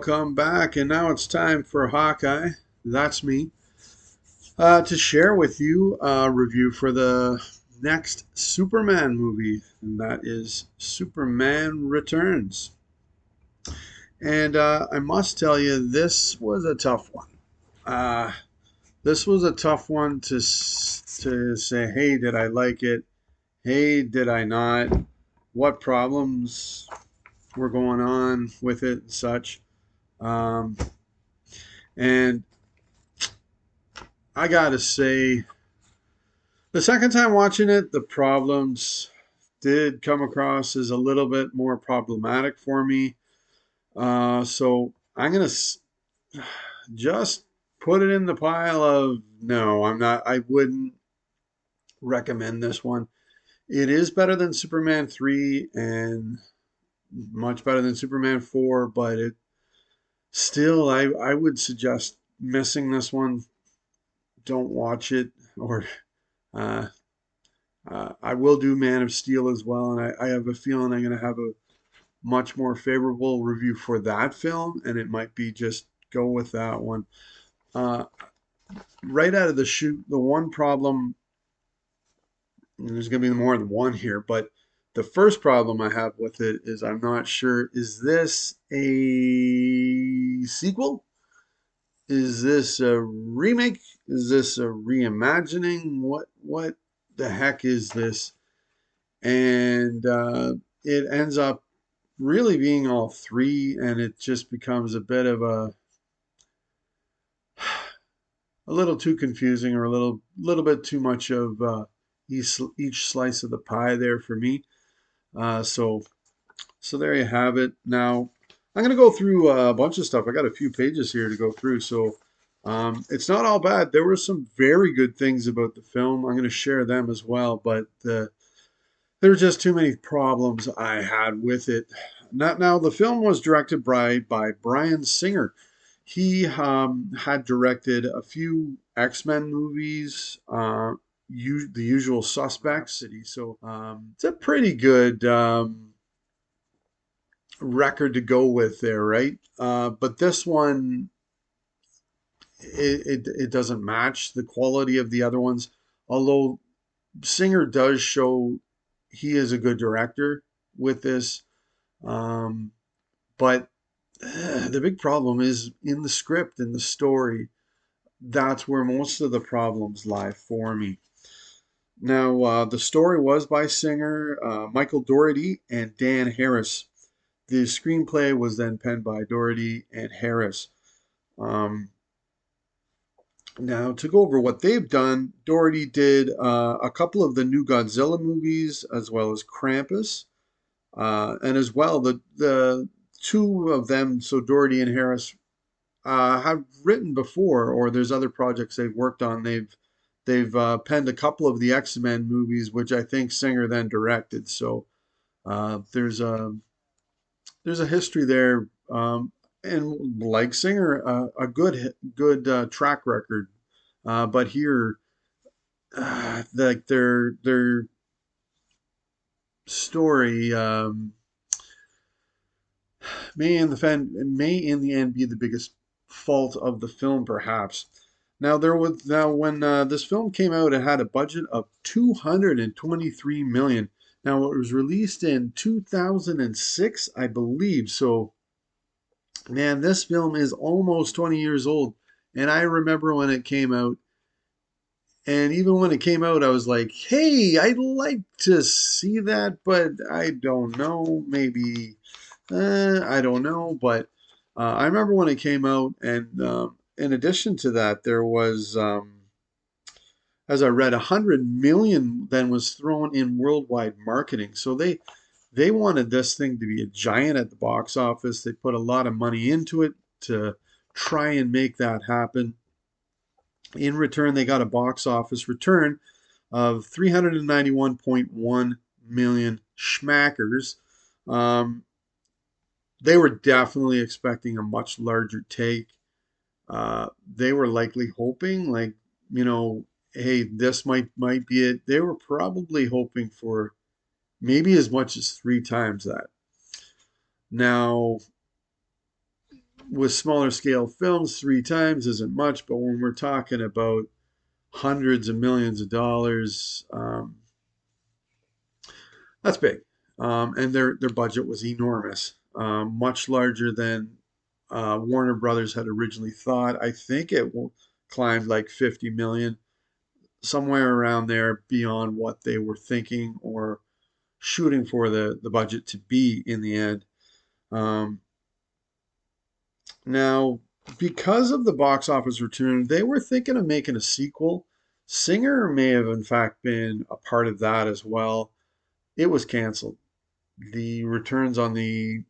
Welcome back, and now it's time for Hawkeye. That's me. To share with you a review for the next Superman movie, and that is Superman Returns. And I must tell you, this was a tough one. Uh, this was a tough one to say, hey, did I like it? Hey, did I not? What problems were going on with it and such? Um, and I gotta say, the second time watching it, the problems did come across as a little bit more problematic for me. So I'm gonna just put it in the pile of no, I'm not. I wouldn't recommend this one. It is better than Superman 3 and much better than Superman 4, but it still, I would suggest missing this one. Don't watch it, or uh, I will do Man of Steel as well, and I have a feeling I'm going to have a much more favorable review for that film, and it might be just go with that one. Uh, right out of the chute, the one problem, and there's going to be more than one here, but the first problem I have with it is I'm not sure, is this a sequel? Is this a remake? Is this a reimagining? What the heck is this? And it ends up really being all three, and it just becomes a bit of a little too confusing, or a little bit too much of each slice of the pie there for me. So there you have it. Now I'm going to go through a bunch of stuff. I got a few pages here to go through, so it's not all bad. There were some very good things about the film. I'm going to share them as well, but there were just too many problems I had with it. Now, the film was directed by Bryan Singer. He had directed a few X-Men movies, The Usual Suspects. So it's a pretty good record to go with there, right? But this one, it doesn't match the quality of the other ones. Although Singer does show he is a good director with this. Um, but the big problem is in the script, in the story. That's where most of the problems lie for me. Now, the story was by Singer, Michael Dougherty, and Dan Harris. The screenplay was then penned by Dougherty and Harris. Um, Now, to go over what they've done, Dougherty did a couple of the new Godzilla movies, as well as Krampus. And as well, the two of them, so Dougherty and Harris, have written before, or there's other projects they've worked on. They've penned a couple of the X-Men movies, which I think Singer then directed. So there's a history there, and like Singer, a good track record. But here, like their story may in the end be the biggest fault of the film, perhaps. Now when this film came out, it had a budget of 223 million. Now it was released in 2006, I believe. So, man, this film is almost 20 years old, and I remember when it came out. And even when it came out, I was like, hey, I'd like to see that, but I don't know. Maybe, I don't know. But I remember when it came out, and in addition to that, there was, as I read, 100 million then was thrown in worldwide marketing. So they wanted this thing to be a giant at the box office. They put a lot of money into it to try and make that happen. In return, they got a box office return of 391.1 million schmackers. Um, they were definitely expecting a much larger take. They were likely hoping, like, you know, hey, this might be it. They were probably hoping for maybe as much as three times that. Now, with smaller scale films, 3 times isn't much, but when we're talking about hundreds of millions of dollars, that's big. And their budget was enormous, much larger than Warner Brothers had originally thought. I think it climbed like 50 million, somewhere around there beyond what they were thinking or shooting for the budget to be in the end. Um, Now, because of the box office return, they were thinking of making a sequel. Singer may have, in fact, been a part of that as well. It was canceled. The returns on the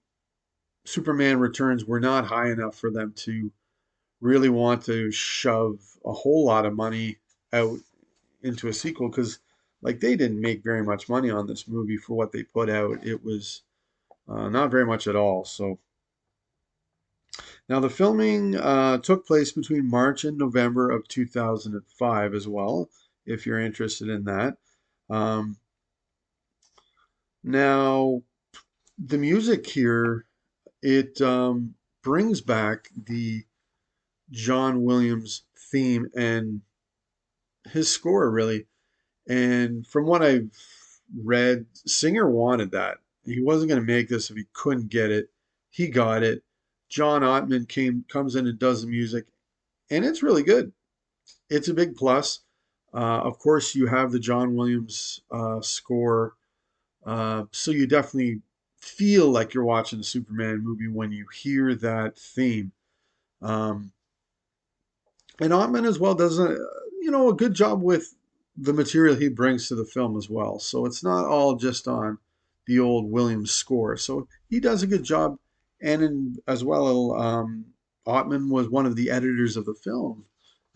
Superman returns were not high enough for them to really want to shove a whole lot of money out into a sequel because, like, they didn't make very much money on this movie for what they put out. It was not very much at all. So now, the filming took place between March and November of 2005 as well, if you're interested in that. Um, Now, the music here, it brings back the John Williams theme and his score, really. And from what I've read, Singer wanted that. He wasn't going to make this if he couldn't get it. He got it. John Ottman comes in and does the music, and it's really good. It's a big plus. Of course, you have the John Williams score, so you definitely feel like you're watching a Superman movie when you hear that theme. Um, and Ottman as well does a good job with the material he brings to the film as well. So it's not all just on the old Williams score. So he does a good job, and as well, Ottman was one of the editors of the film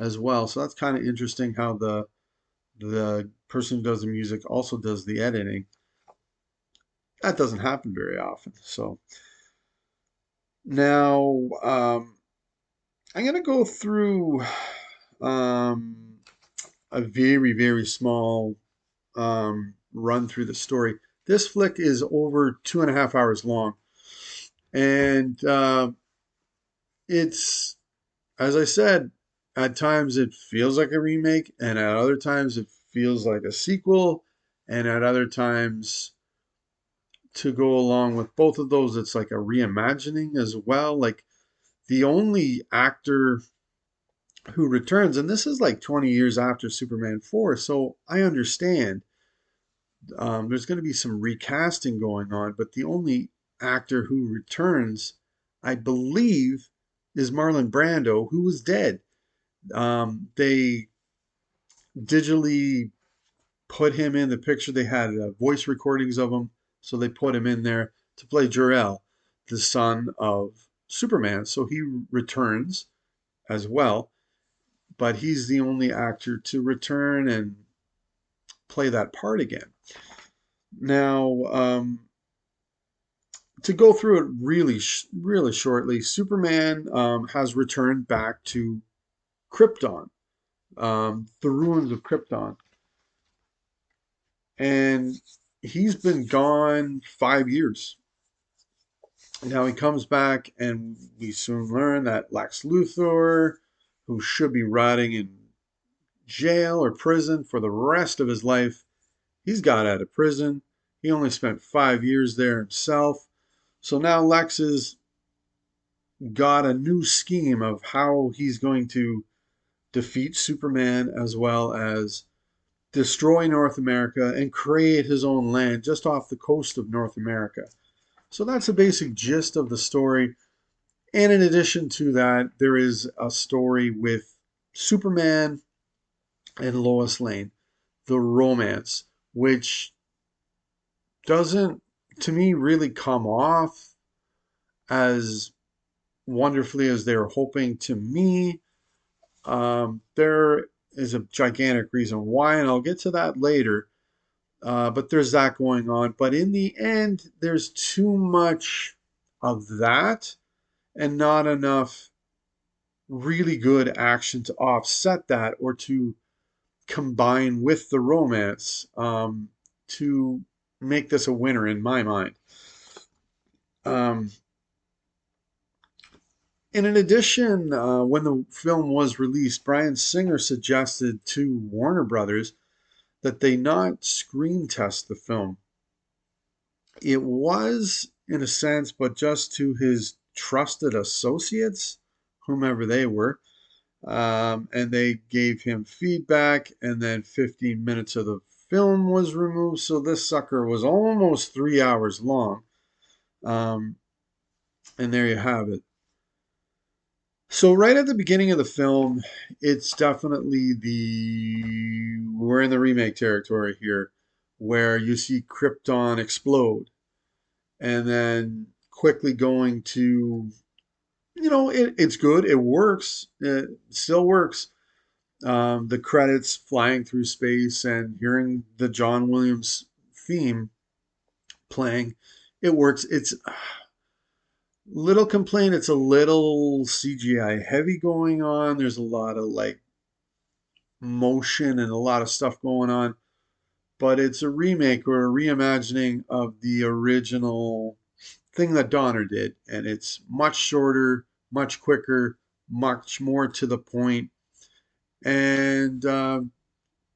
as well. So that's kind of interesting how the person who does the music also does the editing. That doesn't happen very often. So now I'm going to go through um, a very, very small run through the story. This flick is over 2.5 hours long. And it's, as I said, at times it feels like a remake, and at other times it feels like a sequel, and at other times, to go along with both of those, it's like a reimagining as well. Like the only actor who returns, and this is like 20 years after Superman 4, so I understand there's going to be some recasting going on, but the only actor who returns, I believe, is Marlon Brando, who was dead. They digitally put him in the picture. They had voice recordings of him, so they put him in there to play Jor-El, the son of Superman. So he returns as well, but he's the only actor to return and play that part again. Now, to go through it really, really shortly, Superman has returned back to Krypton, the ruins of Krypton, and he's been gone 5 years. Now he comes back, and we soon learn that Lex Luthor, who should be rotting in jail or prison for the rest of his life, he's got out of prison. He only spent 5 years there himself. So now Lex has got a new scheme of how he's going to defeat Superman as well as destroy North America and create his own land just off the coast of North America. So that's the basic gist of the story. And in addition to that, there is a story with Superman and Lois Lane, the romance, which doesn't, to me, really come off as wonderfully as they were hoping to me. There is a gigantic reason why, and I'll get to that later. But there's that going on. But in the end, there's too much of that and not enough really good action to offset that or to combine with the romance to make this a winner in my mind. Um, And in addition, when the film was released, Bryan Singer suggested to Warner Brothers that they not screen test the film. It was, in a sense, but just to his trusted associates, whomever they were. And they gave him feedback, and then 15 minutes of the film was removed. So this sucker was almost 3 hours long. Um, and there you have it. So right at the beginning of the film, it's definitely we're in the remake territory here, where you see Krypton explode, and then quickly going to, it's good, it works, it still works. The credits flying through space and hearing the John Williams theme playing, it works. It's little complaint, it's a little CGI heavy going on. There's a lot of like motion and a lot of stuff going on, but it's a remake or a reimagining of the original thing that Donner did, and it's much shorter, much quicker, much more to the point, and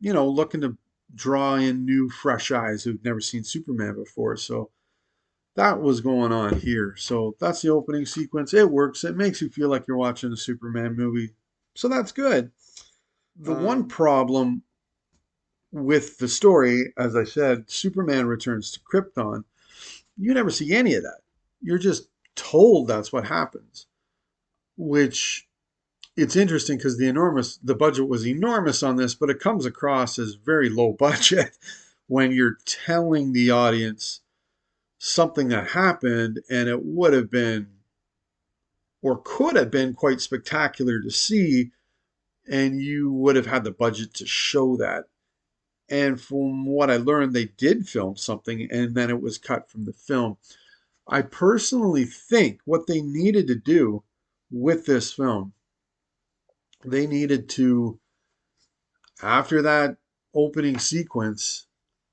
looking to draw in new, fresh eyes who've never seen Superman before. So that was going on here. So that's the opening sequence. It works. It makes you feel like you're watching a Superman movie. So that's good. The one problem with the story, as I said, Superman returns to Krypton. You never see any of that. You're just told that's what happens, which it's interesting because the budget was enormous on this, but it comes across as very low budget when you're telling the audience something that happened, and it would have been or could have been quite spectacular to see, and you would have had the budget to show that. And from what I learned, they did film something and then it was cut from the film. I personally think what they needed to do with this film, they needed to, after that opening sequence,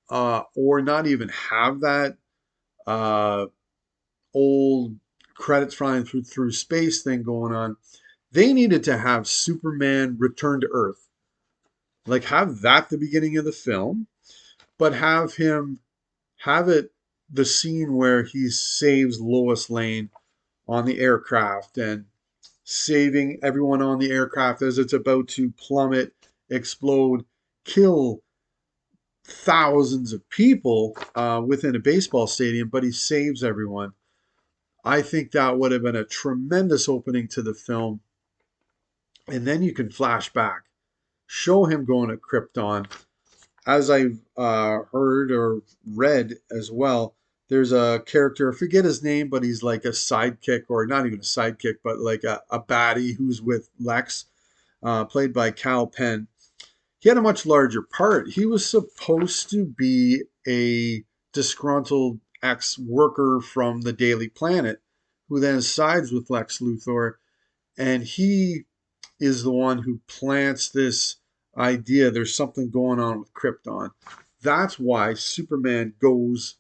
or not even have that uh, old credits flying through space thing going on. They needed to have Superman return to Earth, like have that the beginning of the film, but have it the scene where he saves Lois Lane on the aircraft and saving everyone on the aircraft as it's about to plummet, explode, kill thousands of people within a baseball stadium, but he saves everyone. I think that would have been a tremendous opening to the film. And then you can flash back, show him going to Krypton. As I've heard or read as well, there's a character, I forget his name, but he's like a sidekick, or not even a sidekick, but like a baddie who's with Lex, played by Cal Penn. He had a much larger part. He was supposed to be a disgruntled ex-worker from the Daily Planet who then sides with Lex Luthor, and he is the one who plants this idea there's something going on with Krypton. That's why Superman goes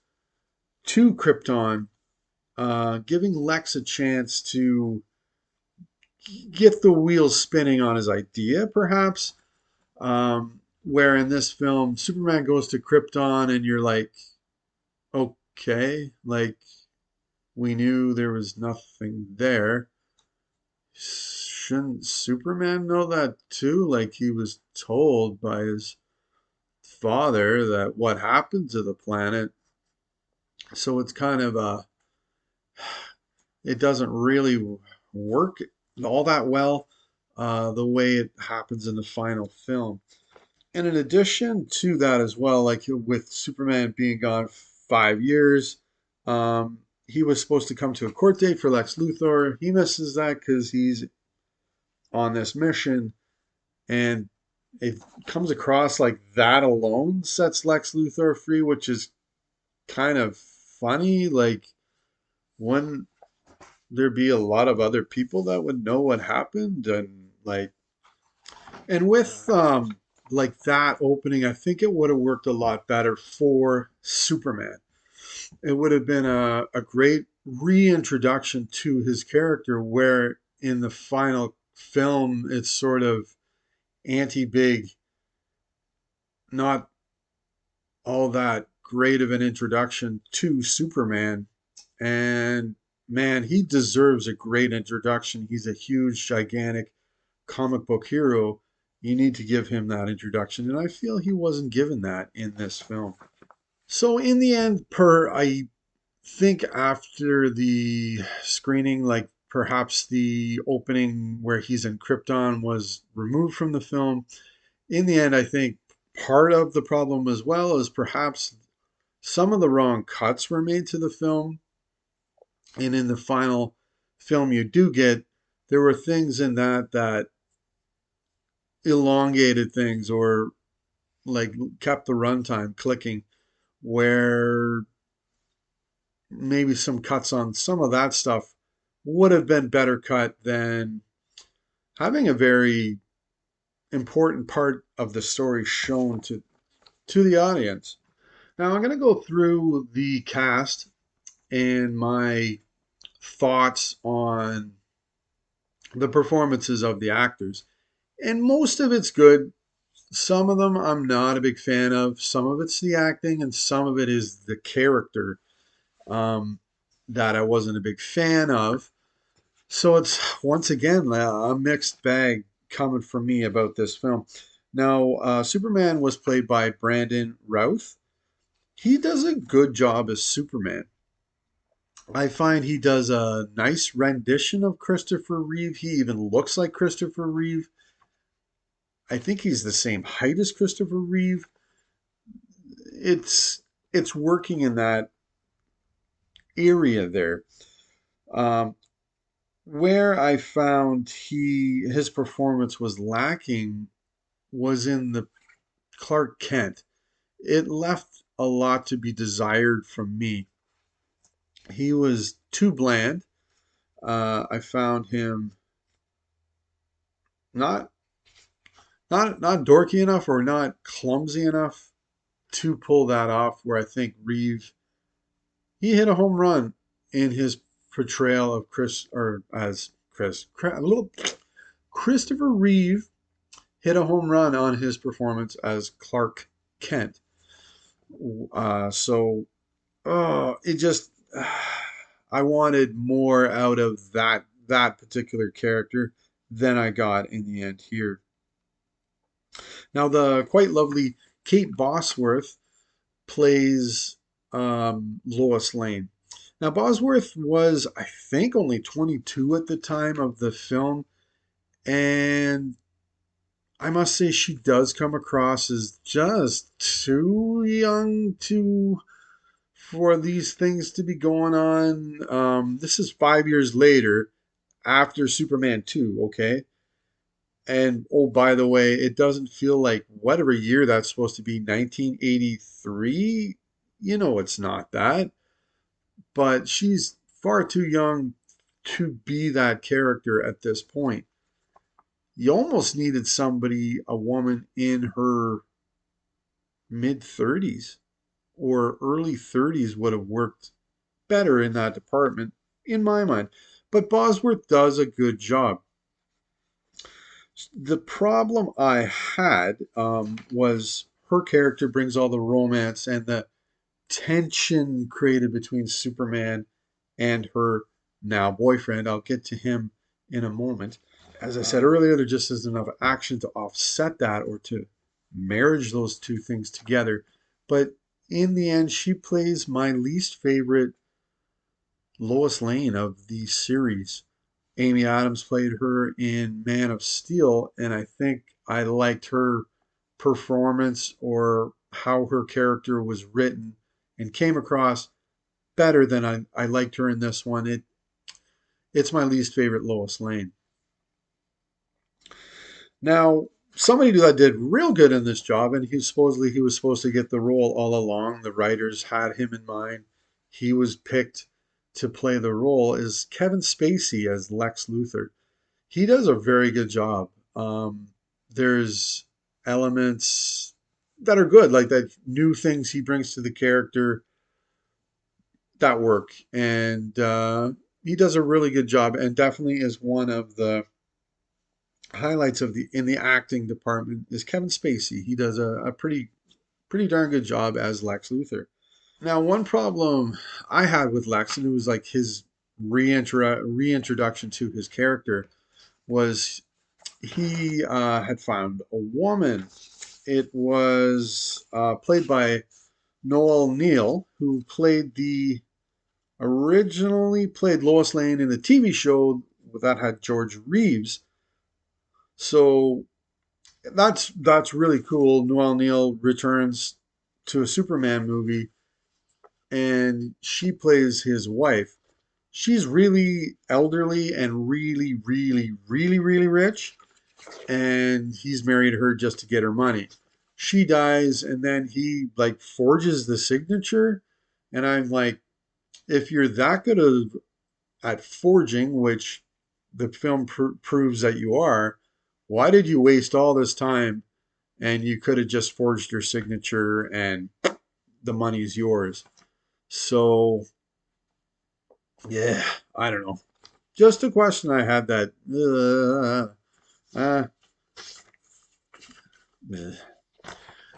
to Krypton, giving Lex a chance to get the wheels spinning on his idea, perhaps. Where in this film, Superman goes to Krypton, and you're like, okay, like we knew there was nothing there. Shouldn't Superman know that too? Like he was told by his father that what happened to the planet. So it's kind of it doesn't really work all that well the way it happens in the final film. And in addition to that as well, like with Superman being gone 5 years, he was supposed to come to a court date for Lex Luthor. He misses that because he's on this mission, and it comes across like that alone sets Lex Luthor free, which is kind of funny. Like, wouldn't there be a lot of other people that would know what happened? And like, and with like that opening, I think it would have worked a lot better for Superman. It would have been a great reintroduction to his character, where in the final film, it's sort of anti-big, not all that great of an introduction to Superman. And man, he deserves a great introduction. He's a huge, gigantic comic book hero. You need to give him that introduction. And I feel he wasn't given that in this film. So in the end, I think after the screening, like perhaps the opening where he's in Krypton was removed from the film. In the end, I think part of the problem as well is perhaps some of the wrong cuts were made to the film. And in the final film you do get, there were things in that elongated things or like kept the runtime clicking where maybe some cuts on some of that stuff would have been better cut than having a very important part of the story shown to the audience. Now I'm going to go through the cast and my thoughts on the performances of the actors. And most of it's good. Some of them I'm not a big fan of. Some of it's the acting, and some of it is the character um, that I wasn't a big fan of. So it's once again a mixed bag coming from me about this film. Now, Superman was played by Brandon Routh. He does a good job as Superman. I find he does a nice rendition of Christopher Reeve. He even looks like Christopher Reeve. I think he's the same height as Christopher Reeve. It's it's working in that area there. Um, where I found his performance was lacking was in the Clark Kent. It left a lot to be desired from me. He was too bland. I found him not not dorky enough or not clumsy enough to pull that off. Where I think Reeve he hit a home run in his portrayal of Chris or as Chris a little Christopher Reeve hit a home run on his performance as Clark Kent. So it just I wanted more out of that particular character than I got in the end here. Now the quite lovely Kate Bosworth plays Lois Lane. Now Bosworth was I think only 22 at the time of the film, and I must say she does come across as just too young to for these things to be going on. This is 5 years later after Superman 2, okay? And oh, by the way, it doesn't feel like whatever year that's supposed to be, 1983. You know, it's not that. But she's far too young to be that character at this point. You almost needed somebody, a woman in her mid 30s or early 30s would have worked better in that department, in my mind. But Bosworth does a good job. The problem I had was her character brings all the romance and the tension created between Superman and her now boyfriend. I'll get to him in a moment. As I said earlier, there just isn't enough action to offset that or to marriage those two things together. But in the end, she plays my least favorite Lois Lane of the series. Amy Adams played her in Man of Steel, and I think I liked her performance or how her character was written and came across better than I liked her in this one. It's my least favorite Lois Lane. Now, somebody that did real good in this job, and he was supposed to get the role all along. The writers had him in mind. He was picked to play the role is Kevin Spacey as Lex Luthor. He does a very good job. There's elements that are good, like that new things he brings to the character that work. And he does a really good job, and definitely is one of the highlights of the acting department is Kevin Spacey. He does a pretty darn good job as Lex Luthor. Now, one problem I had with Lex, and it was like his reintroduction to his character, was he had found a woman. It was played by Noel Neal, who originally played Lois Lane in the TV show that had George Reeves. So that's really cool. Noel Neal returns to a Superman movie, and she plays his wife. She's really elderly and really, really, really, really rich, and he's married her just to get her money. She dies, and then he like forges the signature, and I'm like, if you're that good at forging, which the film proves that you are, why did you waste all this time and you could have just forged your signature and the money's yours? So, yeah, I don't know. Just a question I had that. Uh,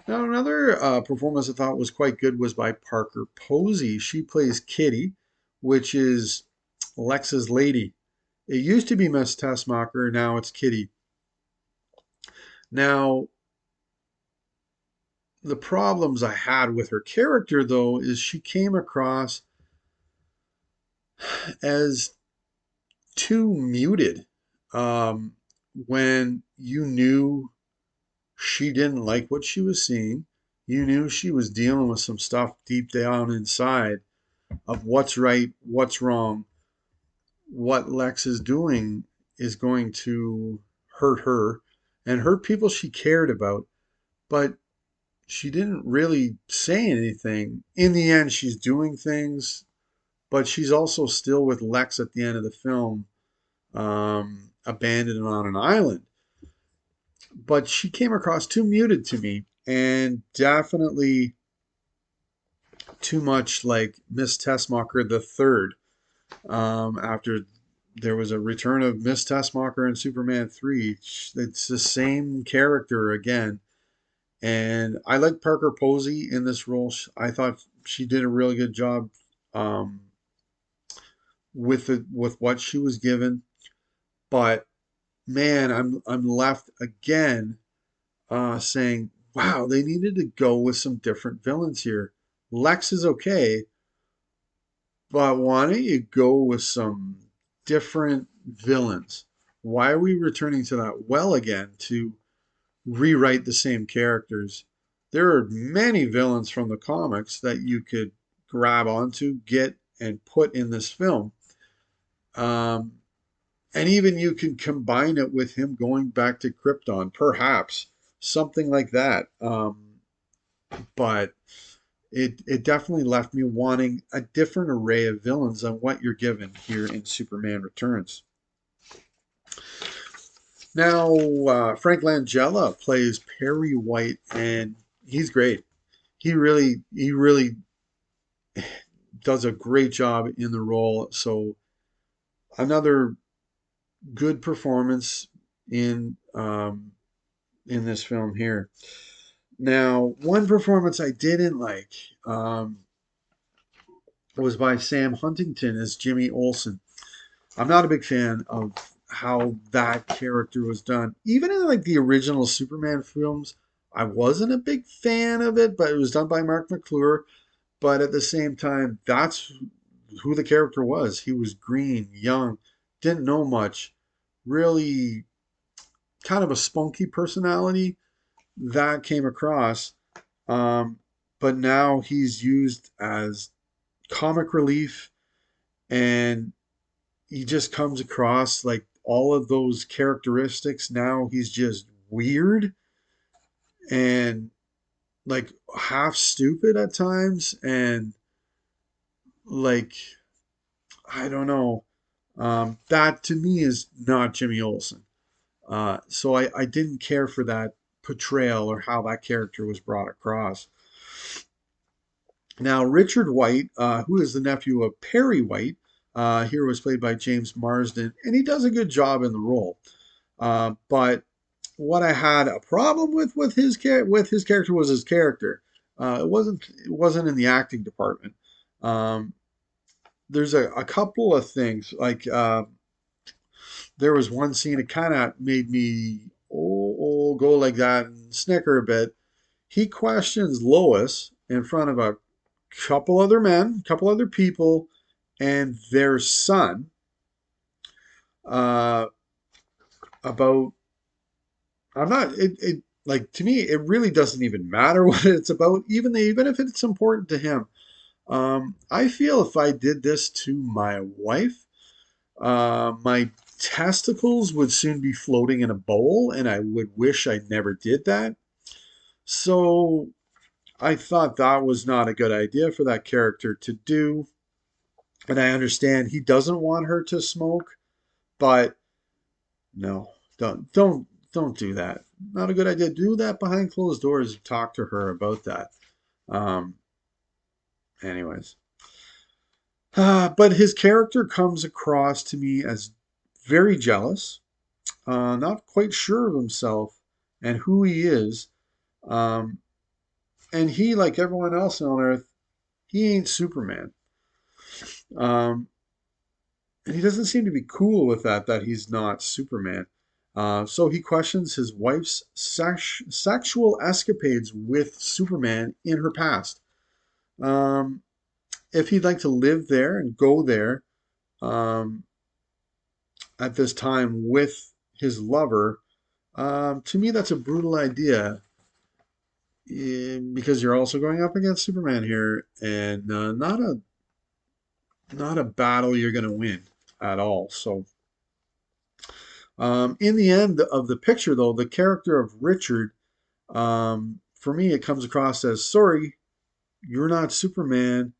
Now, another performance I thought was quite good was by Parker Posey. She plays Kitty, which is Lex's lady. It used to be Miss Tessmacher, now it's Kitty. Now, the problems I had with her character, though, is she came across as too muted. Um, when you knew she didn't like what she was seeing, you knew she was dealing with some stuff deep down inside of what's right, what's wrong, what Lex is doing is going to hurt her and hurt people she cared about. But she didn't really say anything. In the end, she's doing things, but she's also still with Lex at the end of the film, abandoned on an island. But she came across too muted to me, and definitely too much like Miss Tessmacher the Third. After there was a return of Miss Tessmacher in Superman 3, it's the same character again. And I like Parker Posey in this role. I thought she did a really good job um, with what she was given. But man, I'm left again saying, wow, they needed to go with some different villains here. Lex is okay, but why don't you go with some different villains? Why are we returning to that well again to rewrite the same characters? There are many villains from the comics that you could grab onto, get, and put in this film. Um, and even you can combine it with him going back to Krypton, perhaps something like that. But it definitely left me wanting a different array of villains than what you're given here in Superman Returns. Now, Frank Langella plays Perry White, and he's great. He really does a great job in the role. So another good performance in this film here. Now, one performance I didn't like was by Sam Huntington as Jimmy Olsen. I'm not a big fan of how that character was done. Even in like the original Superman films, I wasn't a big fan of it, but it was done by Mark McClure. But at the same time, that's who the character was. He was green, young, didn't know much, really kind of a spunky personality that came across. Um, but now he's used as comic relief, and he just comes across like all of those characteristics. Now he's just weird and like half stupid at times, and like I don't know. That to me is not Jimmy Olsen. So I didn't care for that portrayal or how that character was brought across. Now, Richard White, who is the nephew of Perry White, Here was played by James Marsden, and he does a good job in the role. But what I had a problem with his character was his character. It wasn't in the acting department. Um, there's a couple of things like there was one scene that kind of made me go like that and snicker a bit. He questions Lois in front of a couple other men, couple other people, and their son uh, about I'm not it like to me it really doesn't even matter what it's about, even if it's important to him. I feel if I did this to my wife, my testicles would soon be floating in a bowl, and I would wish I never did that. So I thought that was not a good idea for that character to do. And I understand he doesn't want her to smoke, but no, don't do that. Not a good idea. Do that behind closed doors and talk to her about that. Um, anyways, but his character comes across to me as very jealous, not quite sure of himself and who he is. Um, and he, like everyone else on Earth, he ain't Superman. Um, and he doesn't seem to be cool with that he's not Superman. So he questions his wife's sexual escapades with Superman in her past. Um, if he'd like to live there and go there um, at this time with his lover, to me that's a brutal idea because you're also going up against Superman here, and not a battle you're going to win at all. So in the end of the picture, though, the character of Richard, for me, it comes across as sorry, you're not Superman.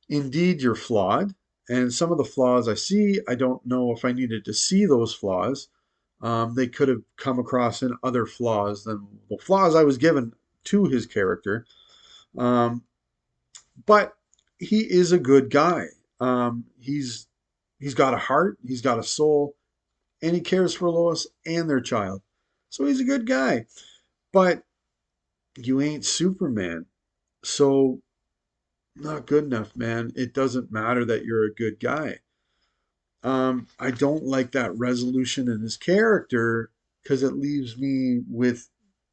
Indeed, you're flawed. And some of the flaws I see, I don't know if I needed to see those flaws. They could have come across in other flaws than the flaws I was given to his character. Um, but he is a good guy. He's got a heart, he's got a soul, and he cares for Lois and their child. So he's a good guy. But you ain't Superman. So not good enough, man. It doesn't matter that you're a good guy. I don't like that resolution in his character because it leaves me with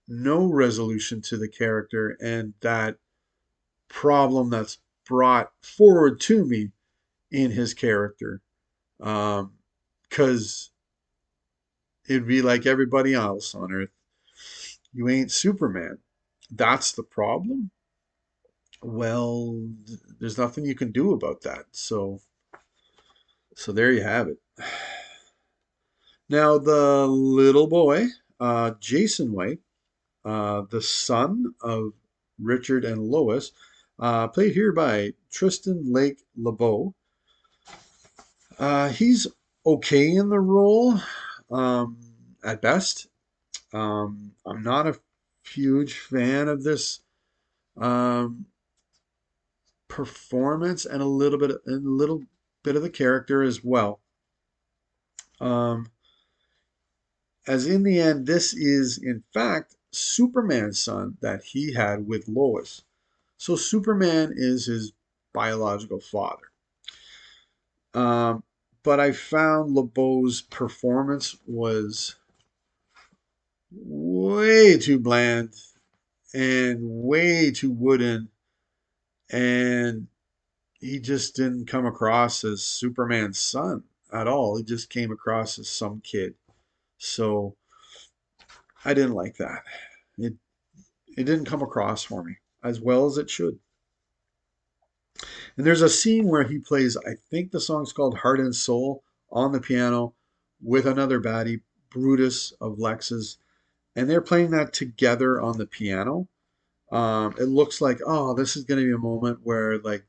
no resolution to the character and that problem that's brought forward to me in his character. Because it'd be like everybody else on Earth. You ain't Superman. That's the problem. Well, there's nothing you can do about that. So there you have it. Now the little boy, Jason White, the son of Richard and Lois, played here by Tristan Lake LeBeau. He's okay in the role, um, at best. I'm not a huge fan of this um, performance and a little bit of the character as well. Um, as in the end, this is in fact Superman's son that he had with Lois. So Superman is his biological father. Um, but I found LeBeau's performance was way too bland and way too wooden, and he just didn't come across as Superman's son at all. He just came across as some kid. So I didn't like that. It it didn't come across for me as well as it should. And there's a scene where he plays, I think the song's called Heart and Soul, on the piano with another baddie, Brutus of Lex's, and they're playing that together on the piano. It looks like, oh, this is going to be a moment where like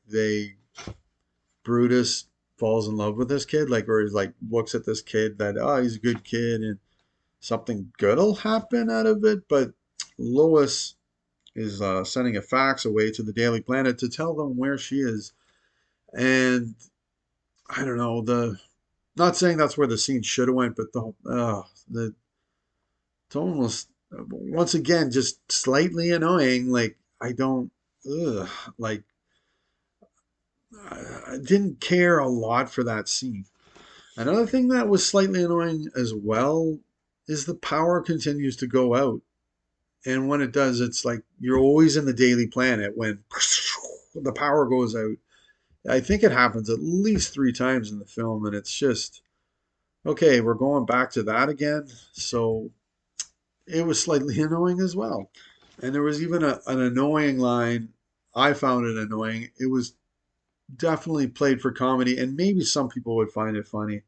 Brutus falls in love with this kid, like, or he's like looks at this kid that, oh, he's a good kid and something good'll happen out of it. But Lois is sending a fax away to the Daily Planet to tell them where she is, and I don't know, the not saying that's where the scene should have went, but the tone was once again just slightly annoying. Like I don't, ugh, like I didn't care a lot for that scene. Another thing that was slightly annoying as well is the power continues to go out. And when it does, it's like you're always in the Daily Planet when the power goes out. I think it happens at least 3 times in the film, and it's just okay, we're going back to that again. So it was slightly annoying as well. And there was even an annoying line. I found it annoying. It was definitely played for comedy, and maybe some people would find it funny.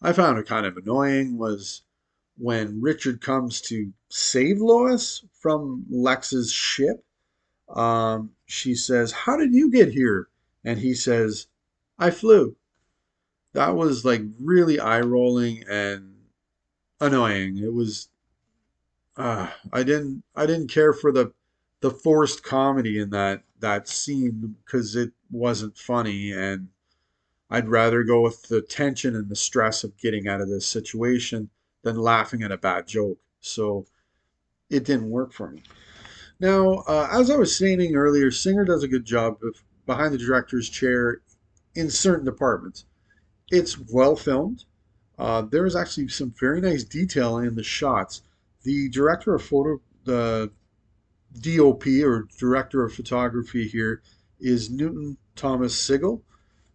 I found it kind of annoying was when Richard comes to save Lois from Lex's ship. She says, "How did you get here?" And he says, "I flew." That was like really eye rolling and annoying. It was I didn't care for the forced comedy in that scene because it wasn't funny, and I'd rather go with the tension and the stress of getting out of this situation than laughing at a bad joke. So it didn't work for me. Now, as I was saying earlier, Singer does a good job of behind the director's chair in certain departments. It's well filmed. There is actually some very nice detail in the shots. The director of photo, the DOP or director of photography here is Newton Thomas Sigel.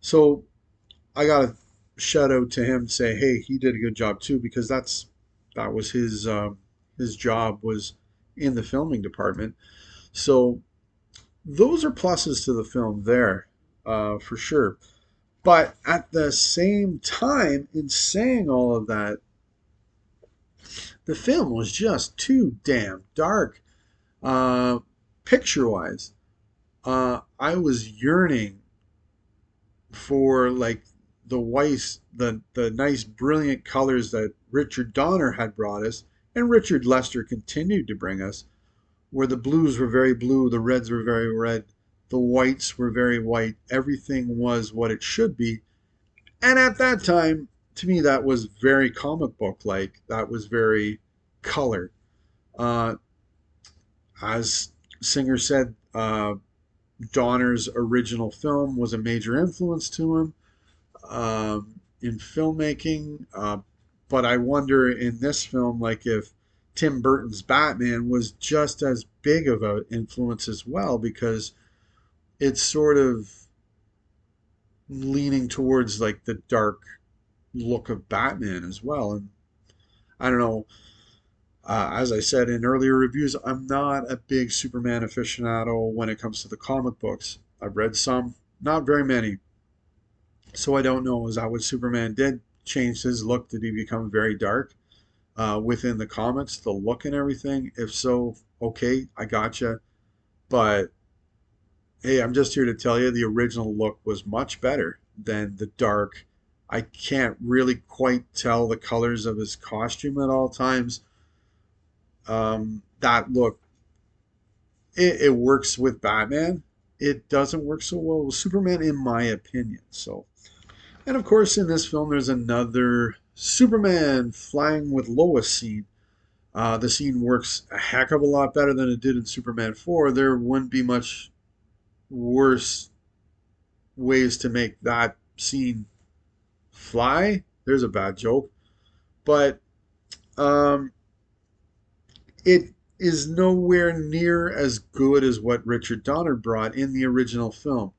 So I got to shout out to him, say, hey, he did a good job too, because that was his job was in the filming department. So those are pluses to the film there, for sure. But at the same time, in saying all of that, the film was just too damn dark, uh, picture wise. I was yearning for like the nice, brilliant colors that Richard Donner had brought us, and Richard Lester continued to bring us, where the blues were very blue, the reds were very red, the whites were very white. Everything was what it should be. And at that time, to me, that was very comic book like. That was very colored. Uh, as Singer said, Donner's original film was a major influence to him in filmmaking. But I wonder in this film, like if Tim Burton's Batman was just as big of an influence as well, because it's sort of leaning towards like the dark look of Batman as well. And I don't know. As I said in earlier reviews, I'm not a big Superman aficionado when it comes to the comic books. I've read some, not very many. So I don't know. Is that what Superman did? Changed his look? Did he become very dark within the comics, the look and everything? If so, okay, I gotcha. But hey, I'm just here to tell you the original look was much better than the dark. I can't really quite tell the colors of his costume at all times. That look, it works with Batman. It doesn't work so well with Superman, in my opinion. So, and of course, in this film, there's another Superman flying with Lois scene. The scene works a heck of a lot better than it did in Superman 4. There wouldn't be much worse ways to make that scene fly. There's a bad joke. But um, it is nowhere near as good as what Richard Donner brought in the original film.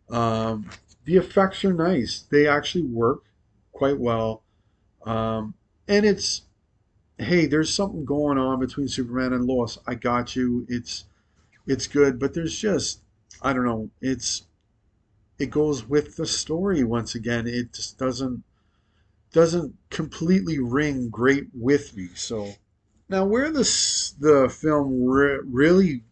Um, the effects are nice. They actually work quite well. Um, and it's, hey, there's something going on between Superman and Lois. I got you. It's good, but there's just I don't know. It goes with the story once again. It just doesn't completely ring great with me. So now where the film really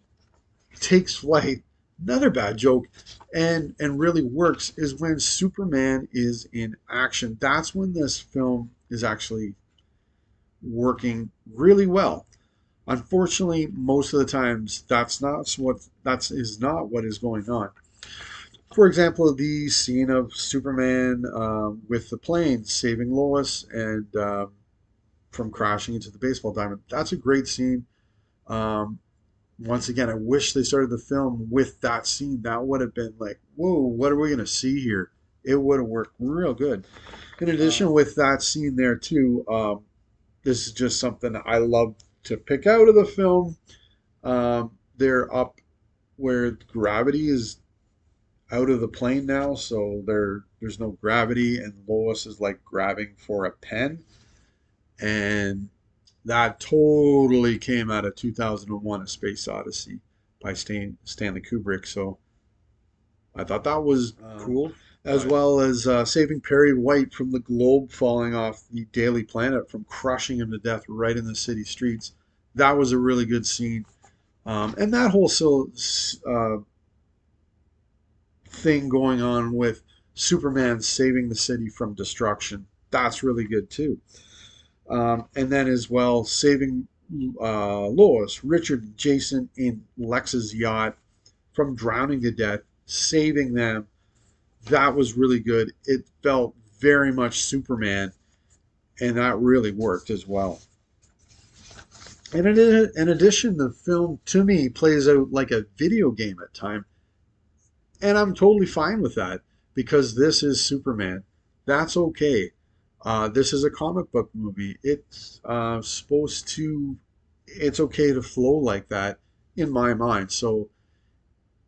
takes flight, another bad joke, and really works is when Superman is in action. That's when this film is actually working really well. Unfortunately, most of the times that's not what is going on. For example, the scene of Superman with the plane saving Lois and from crashing into the baseball diamond. That's a great scene. Um, Once again, I wish they started the film with that scene. That would have been like, whoa, what are we going to see here? It would have worked real good. In addition, with that scene there too, this is just something I love to pick out of the film. They're up where gravity is out of the plane now, so there's no gravity, and Lois is like grabbing for a pen, and that totally came out of 2001: A Space Odyssey by Stanley Kubrick. So I thought that was cool, as well as saving Perry White from the globe falling off the Daily Planet from crushing him to death right in the city streets. That was a really good scene. And that whole thing going on with Superman saving the city from destruction. That's really good too. And then as well, saving Lois, Richard, and Jason in Lex's yacht from drowning to death, saving them. That was really good. It felt very much Superman, and that really worked as well. And in addition, the film to me plays out like a video game at times. And I'm totally fine with that because this is Superman. That's okay. This is a comic book movie. It's supposed to, it's okay to flow like that in my mind. So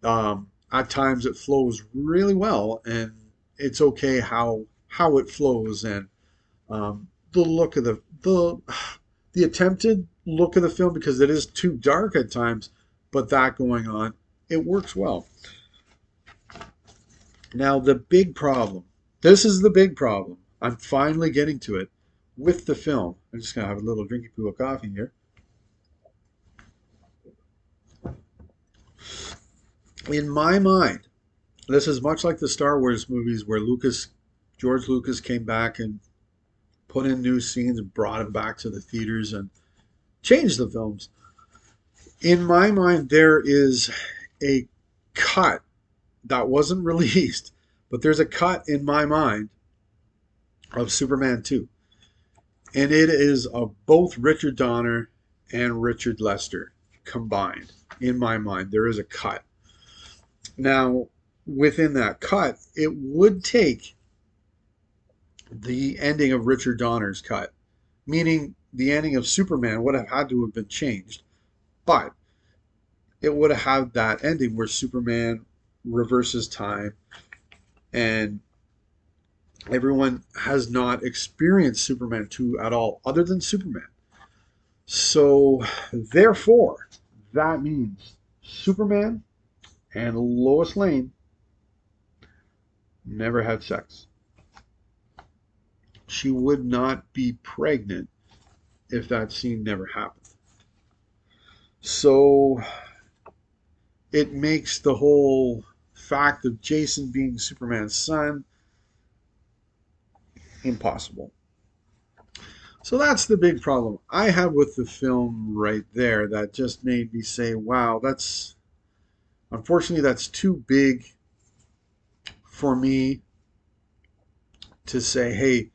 at times it flows really well, and it's okay how it flows and the look of the attempted look of the film because it is too dark at times, but that going on, it works well. Now, the big problem, this is the big problem. I'm finally getting to it with the film. I'm just going to have a little drinky poo of coffee here. In my mind, this is much like the Star Wars movies where George Lucas came back and put in new scenes and brought them back to the theaters and changed the films. In my mind, there is a cut that wasn't released, but there's a cut in my mind of Superman 2. And it is of both Richard Donner and Richard Lester combined. In my mind, there is a cut. Now, within that cut, it would take the ending of Richard Donner's cut, meaning the ending of Superman would have had to have been changed, but it would have had that ending where Superman reverses time and everyone has not experienced Superman 2 at all, other than Superman. So, therefore, that means Superman and Lois Lane never had sex. She would not be pregnant if that scene never happened. So, it makes the whole fact of Jason being Superman's son impossible. So that's the big problem I have with the film right there that just made me say, wow, that's unfortunately that's too big for me to say, hey,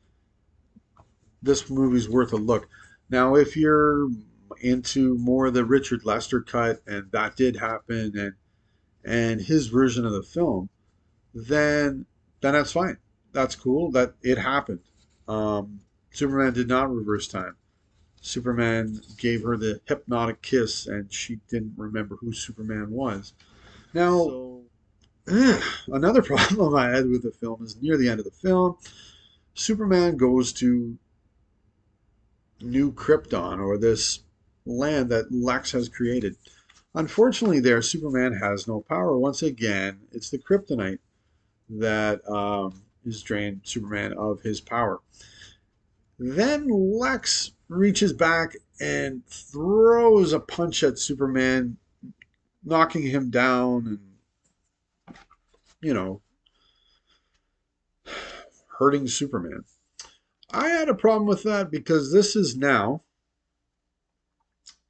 this movie's worth a look. Now, if you're into more of the Richard Lester cut and that did happen and his version of the film, then that's fine. That's cool. That it happened. Superman did not reverse time. Superman gave her the hypnotic kiss, and she didn't remember who Superman was. Now, another problem I had with the film is near the end of the film, Superman goes to New Krypton, or this land that Lex has created. Unfortunately, there, Superman has no power. Once again, it's the kryptonite that is drained Superman of his power. Then Lex reaches back and throws a punch at Superman, knocking him down and, you know, hurting Superman. I had a problem with that because this is now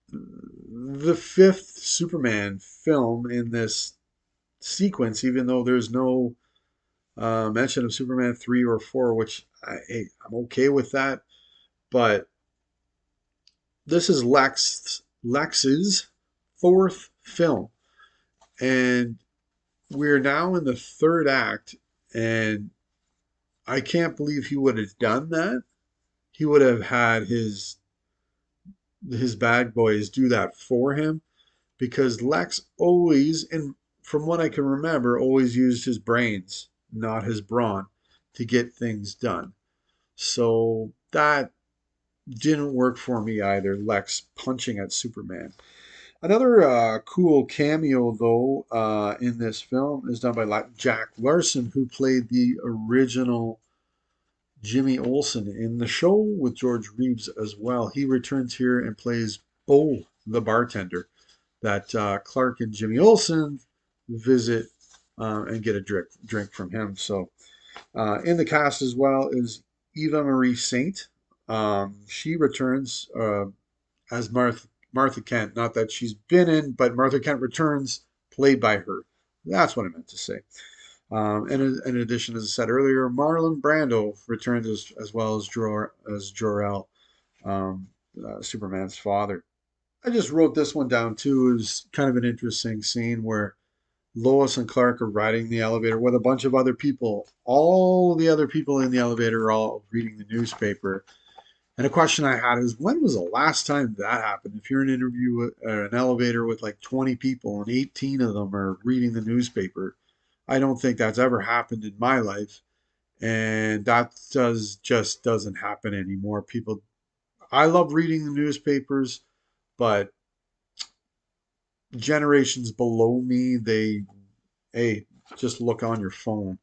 the fifth Superman film in this sequence, even though there's no mention of Superman 3 or 4, which hey, I'm okay with that. But this is Lex's fourth film, and we're now in the third act, and I can't believe he would have done that. He would have had his bad boys do that for him because Lex always, and from what I can remember, always used his brains, not his brawn, to get things done. So that didn't work for me either. Lex punching at Superman. Another cool cameo, though, in this film is done by Jack Larson, who played the original Jimmy Olsen in the show with George Reeves as well. He returns here and plays Bo, the bartender, that Clark and Jimmy Olsen visit and get a drink from him. So, in the cast as well is Eva Marie Saint. She returns as Martha Kent. Not that she's been in, but Martha Kent returns, played by her. That's what I meant to say. And in addition, as I said earlier, Marlon Brando returns as well as Jor-El, Superman's father. I just wrote this one down too. It was kind of an interesting scene where Lois and Clark are riding the elevator with a bunch of other people. All the other people in the elevator are all reading the newspaper. And a question I had is, when was the last time that happened? If you're in an interview with, an elevator with like 20 people and 18 of them are reading the newspaper, I don't think that's ever happened in my life. And that just doesn't happen anymore. People, I love reading the newspapers, but generations below me, hey, just look on your phone.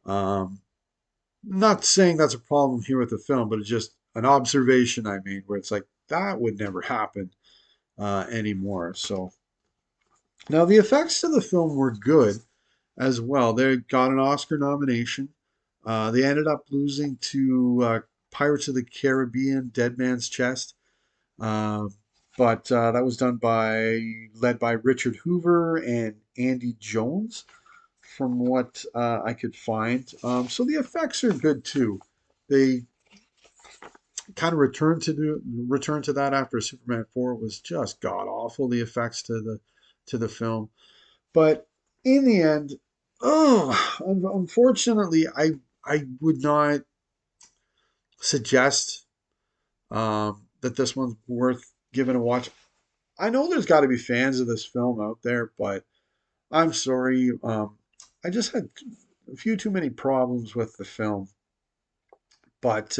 Um, Not saying that's a problem here with the film, but it's just an observation I made where it's like that would never happen anymore. So now the effects of the film were good as well. They got an Oscar nomination. They ended up losing to Pirates of the Caribbean, Dead Man's Chest. Uh, but that was led by Richard Hoover and Andy Jones, from what I could find. So the effects are good too. They kind of returned to that after Superman 4 was just god awful. The effects to the film, but in the end, unfortunately, I would not suggest that this one's worth giving a watch. I know there's got to be fans of this film out there, but I'm sorry. I just had a few too many problems with the film. But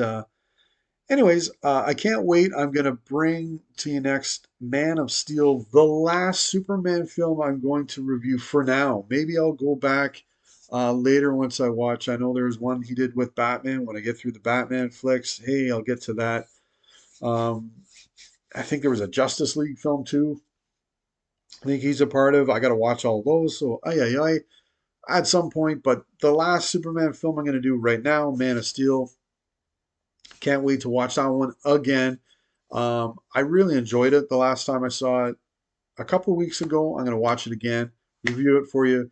anyways, I can't wait. I'm going to bring to you next Man of Steel, the last Superman film I'm going to review for now. Maybe I'll go back later once I watch. I know there's one he did with Batman. When I get through the Batman flicks, hey, I'll get to that. Um, I think there was a Justice League film too. I think he's a part of. I got to watch all those. So, at some point. But the last Superman film I'm going to do right now, Man of Steel. Can't wait to watch that one again. I really enjoyed it the last time I saw it a couple of weeks ago. I'm going to watch it again, review it for you,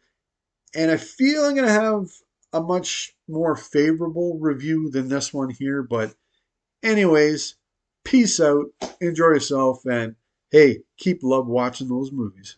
and I feel I'm going to have a much more favorable review than this one here. But, anyways, peace out, enjoy yourself, and hey, keep love watching those movies.